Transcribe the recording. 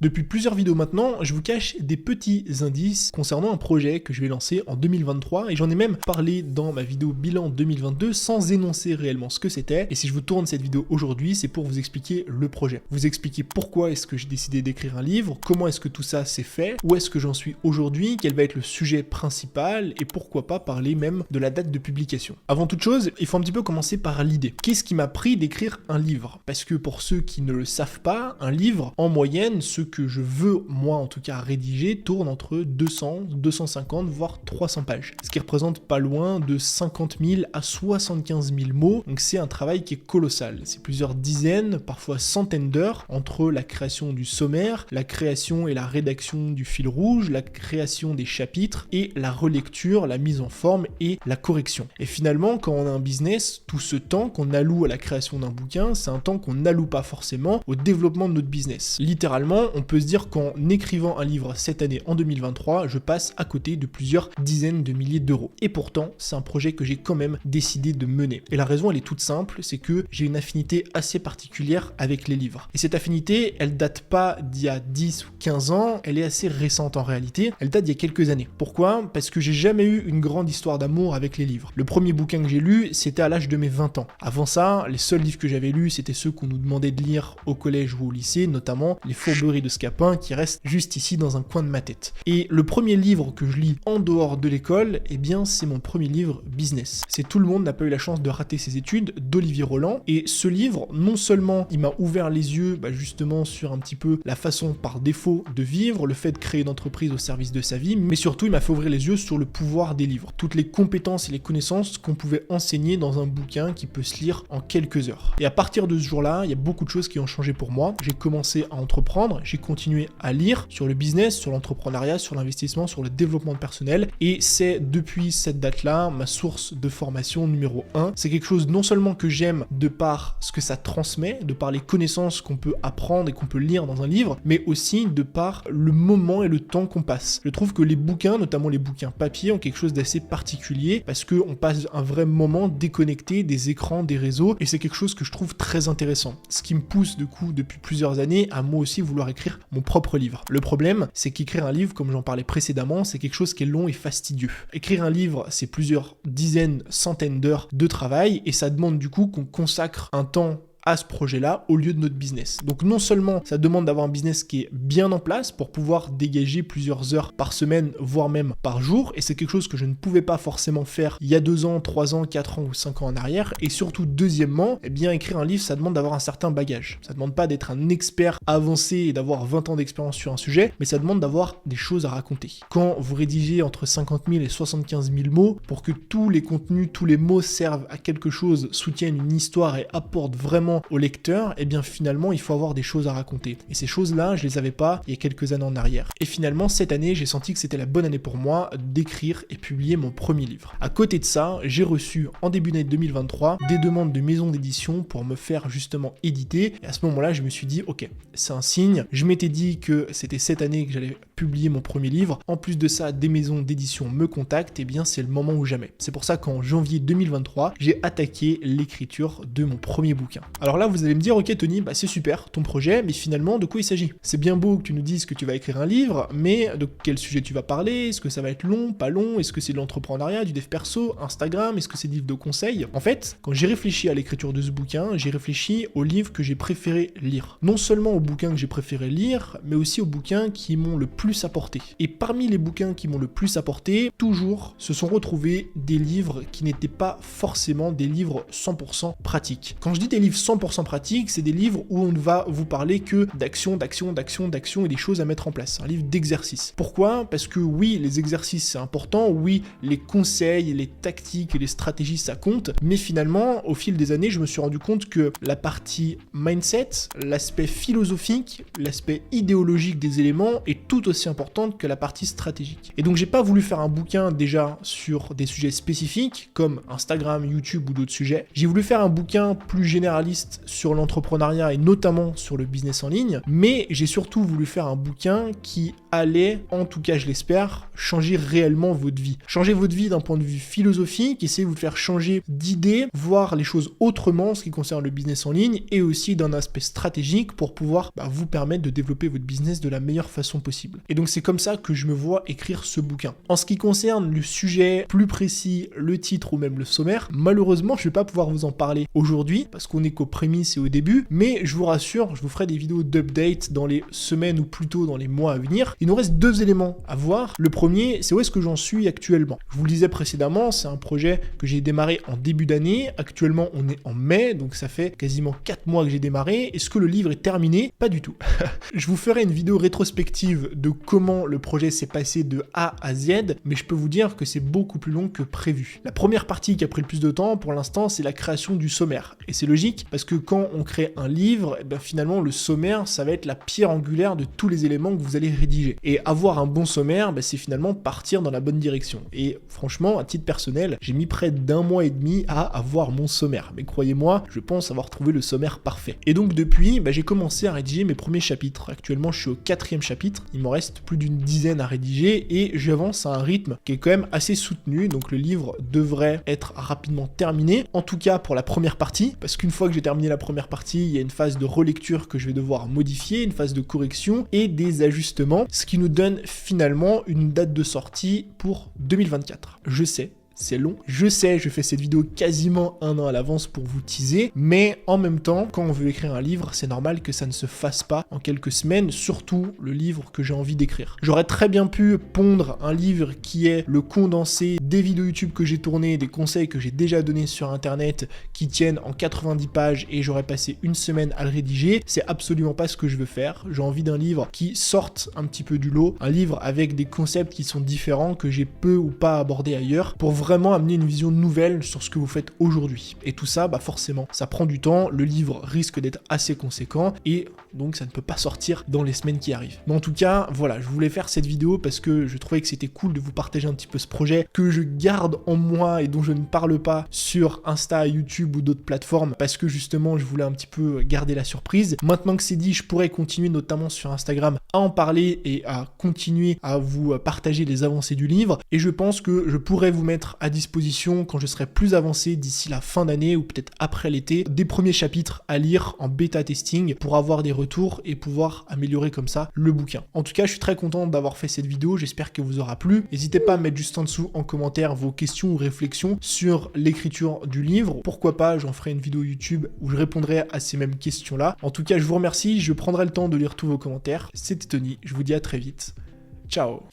Depuis plusieurs vidéos maintenant, je vous cache des petits indices concernant un projet que je vais lancer en 2023 et j'en ai même parlé dans ma vidéo bilan 2022 sans énoncer réellement ce que c'était. Et si je vous tourne cette vidéo aujourd'hui, c'est pour vous expliquer le projet. Vous expliquer pourquoi est-ce que j'ai décidé d'écrire un livre, comment est-ce que tout ça s'est fait, où est-ce que j'en suis aujourd'hui, quel va être le sujet principal et pourquoi pas parler même de la date de publication. Avant toute chose, il faut un petit peu commencer par l'idée. Qu'est-ce qui m'a pris d'écrire un livre? Parce que pour ceux qui ne le savent pas, un livre, en moyenne, ce que je veux, moi en tout cas, rédiger, tourne entre 200, 250, voire 300 pages. Ce qui représente pas loin de 50 000 à 75 000 mots, donc c'est un travail qui est colossal. C'est plusieurs dizaines, parfois centaines d'heures, entre la création du sommaire, la création et la rédaction du fil rouge, la création des chapitres, et la relecture, la mise en forme et la correction. Et finalement, quand on a un business, tout ce temps qu'on alloue à la création d'un bouquin, c'est un temps qu'on n'alloue pas forcément au développement de notre business. Littéralement, on peut se dire qu'en écrivant un livre cette année en 2023, je passe à côté de plusieurs dizaines de milliers d'euros. Et pourtant, c'est un projet que j'ai quand même décidé de mener. Et la raison, elle est toute simple, c'est que j'ai une affinité assez particulière avec les livres. Et cette affinité, elle date pas d'il y a 10 ou 15 ans, elle est assez récente en réalité, elle date d'il y a quelques années. Pourquoi? Parce que j'ai jamais eu une grande histoire d'amour avec les livres. Le premier bouquin que j'ai lu, c'était à l'âge de mes 20 ans. Avant ça, les seuls livres que j'avais lus, c'était ceux qu'on nous demandait de lire au collège ou au lycée, notamment Les Fourberies de Scapin, qui reste juste ici dans un coin de ma tête. Et le premier livre que je lis en dehors de l'école, eh bien c'est mon premier livre business. C'est Tout le monde n'a pas eu la chance de rater ses études d'Olivier Roland. Et ce livre, non seulement il m'a ouvert les yeux justement sur un petit peu la façon par défaut de vivre, le fait de créer une entreprise au service de sa vie, mais surtout il m'a fait ouvrir les yeux sur le pouvoir des livres. Toutes les compétences et les connaissances qu'on pouvait enseigner dans un bouquin qui peut se lire en quelques heures. Et à partir de ce jour-là, il y a beaucoup de choses qui ont changé pour moi. J'ai commencé à entreprendre, j'ai continué à lire sur le business, sur l'entrepreneuriat, sur l'investissement, sur le développement personnel, et c'est depuis cette date-là ma source de formation numéro 1. C'est quelque chose non seulement que j'aime de par ce que ça transmet, de par les connaissances qu'on peut apprendre et qu'on peut lire dans un livre, mais aussi de par le moment et le temps qu'on passe. Je trouve que les bouquins, notamment les bouquins papier, ont quelque chose d'assez particulier parce qu'on passe un vrai moment déconnecté des écrans, des réseaux, et c'est quelque chose que je trouve très intéressant. Ce qui me pousse du coup depuis plusieurs années à moi aussi vouloir écrire mon propre livre. Le problème, c'est qu'écrire un livre, comme j'en parlais précédemment, c'est quelque chose qui est long et fastidieux. Écrire un livre, c'est plusieurs dizaines, centaines d'heures de travail, et ça demande du coup qu'on consacre un temps à ce projet-là au lieu de notre business. Donc non seulement ça demande d'avoir un business qui est bien en place pour pouvoir dégager plusieurs heures par semaine, voire même par jour, et c'est quelque chose que je ne pouvais pas forcément faire il y a 2 ans, 3 ans, 4 ans ou 5 ans en arrière, et surtout deuxièmement, eh bien écrire un livre, ça demande d'avoir un certain bagage. Ça demande pas d'être un expert avancé et d'avoir 20 ans d'expérience sur un sujet, mais ça demande d'avoir des choses à raconter. Quand vous rédigez entre 50 000 et 75 000 mots, pour que tous les contenus, tous les mots servent à quelque chose, soutiennent une histoire et apportent vraiment au lecteur, et bien finalement il faut avoir des choses à raconter. Et ces choses-là, je les avais pas il y a quelques années en arrière. Et finalement, cette année, j'ai senti que c'était la bonne année pour moi d'écrire et publier mon premier livre. À côté de ça, j'ai reçu en début d'année 2023 des demandes de maisons d'édition pour me faire justement éditer. Et à ce moment-là, je me suis dit, ok, c'est un signe. Je m'étais dit que c'était cette année que j'allais publier mon premier livre. En plus de ça, des maisons d'édition me contactent, et bien c'est le moment ou jamais. C'est pour ça qu'en janvier 2023, j'ai attaqué l'écriture de mon premier bouquin. Alors là, vous allez me dire, ok Tony, c'est super ton projet, mais finalement, de quoi il s'agit? C'est bien beau que tu nous dises que tu vas écrire un livre, mais de quel sujet tu vas parler? Est-ce que ça va être long, pas long? Est-ce que c'est de l'entrepreneuriat, du dev perso, Instagram? Est-ce que c'est des livres de conseils? En fait, quand j'ai réfléchi à l'écriture de ce bouquin, j'ai réfléchi aux livres que j'ai préféré lire. Non seulement aux bouquins que j'ai préféré lire, mais aussi aux bouquins qui m'ont le plus apporté. Et parmi les bouquins qui m'ont le plus apporté, toujours se sont retrouvés des livres qui n'étaient pas forcément des livres 100% pratiques. Quand je dis des livres 100% pratiques, c'est des livres où on ne va vous parler que d'action et des choses à mettre en place. Un livre d'exercice. Pourquoi? Parce que oui, les exercices c'est important, oui, les conseils, les tactiques et les stratégies ça compte, mais finalement, au fil des années, je me suis rendu compte que la partie mindset, l'aspect philosophique, l'aspect idéologique des éléments est tout aussi aussi importante que la partie stratégique. Et donc j'ai pas voulu faire un bouquin déjà sur des sujets spécifiques comme Instagram, YouTube ou d'autres sujets. J'ai voulu faire un bouquin plus généraliste sur l'entrepreneuriat et notamment sur le business en ligne, mais j'ai surtout voulu faire un bouquin qui allait, en tout cas je l'espère, changer réellement votre vie. Changer votre vie d'un point de vue philosophique, essayer de vous faire changer d'idée, voir les choses autrement en ce qui concerne le business en ligne et aussi d'un aspect stratégique pour pouvoir vous permettre de développer votre business de la meilleure façon possible. Et donc c'est comme ça que je me vois écrire ce bouquin. En ce qui concerne le sujet plus précis, le titre ou même le sommaire, malheureusement je vais pas pouvoir vous en parler aujourd'hui parce qu'on est qu'aux prémices et au début, mais je vous rassure, je vous ferai des vidéos d'update dans les semaines ou plutôt dans les mois à venir. Il nous reste 2 éléments à voir. Le premier, c'est où est-ce que j'en suis actuellement. Je vous le disais précédemment, c'est un projet que j'ai démarré en début d'année. Actuellement, on est en mai, donc ça fait quasiment 4 mois que j'ai démarré. Est-ce que le livre est terminé? Pas du tout. Je vous ferai une vidéo rétrospective de comment le projet s'est passé de A à Z, mais je peux vous dire que c'est beaucoup plus long que prévu. La première partie qui a pris le plus de temps, pour l'instant, c'est la création du sommaire. Et c'est logique, parce que quand on crée un livre, finalement, le sommaire, ça va être la pierre angulaire de tous les éléments que vous allez rédiger. Et avoir un bon sommaire, c'est finalement partir dans la bonne direction. Et franchement, à titre personnel, j'ai mis près d'1 mois et demi à avoir mon sommaire. Mais croyez-moi, je pense avoir trouvé le sommaire parfait. Et donc depuis, j'ai commencé à rédiger mes premiers chapitres. Actuellement, je suis au 4e chapitre. Il m'en reste plus d'une dizaine à rédiger et j'avance à un rythme qui est quand même assez soutenu. Donc le livre devrait être rapidement terminé. En tout cas pour la première partie, parce qu'une fois que j'ai terminé la première partie, il y a une phase de relecture que je vais devoir modifier, une phase de correction et des ajustements, ce qui nous donne finalement une date de sortie pour 2024. Je sais, c'est long. Je sais, je fais cette vidéo quasiment 1 an à l'avance pour vous teaser, mais en même temps, quand on veut écrire un livre, c'est normal que ça ne se fasse pas en quelques semaines, surtout le livre que j'ai envie d'écrire. J'aurais très bien pu pondre un livre qui est le condensé des vidéos YouTube que j'ai tournées, des conseils que j'ai déjà donnés sur internet, qui tiennent en 90 pages et j'aurais passé 1 semaine à le rédiger. C'est absolument pas ce que je veux faire. J'ai envie d'un livre qui sorte un petit peu du lot, un livre avec des concepts qui sont différents, que j'ai peu ou pas abordés ailleurs, pour vraiment amener une vision nouvelle sur ce que vous faites aujourd'hui. Et tout ça, forcément, ça prend du temps, le livre risque d'être assez conséquent et donc ça ne peut pas sortir dans les semaines qui arrivent. Mais en tout cas, voilà, je voulais faire cette vidéo parce que je trouvais que c'était cool de vous partager un petit peu ce projet que je garde en moi et dont je ne parle pas sur Insta, YouTube ou d'autres plateformes parce que justement, je voulais un petit peu garder la surprise. Maintenant que c'est dit, je pourrais continuer notamment sur Instagram à en parler et à continuer à vous partager les avancées du livre et je pense que je pourrais vous mettre à disposition quand je serai plus avancé d'ici la fin d'année ou peut-être après l'été, des premiers chapitres à lire en bêta testing pour avoir des retours et pouvoir améliorer comme ça le bouquin. En tout cas, je suis très content d'avoir fait cette vidéo, j'espère qu'elle vous aura plu. N'hésitez pas à mettre juste en dessous en commentaire vos questions ou réflexions sur l'écriture du livre. Pourquoi pas, j'en ferai une vidéo YouTube où je répondrai à ces mêmes questions-là. En tout cas, je vous remercie, je prendrai le temps de lire tous vos commentaires. C'était Tony, je vous dis à très vite. Ciao.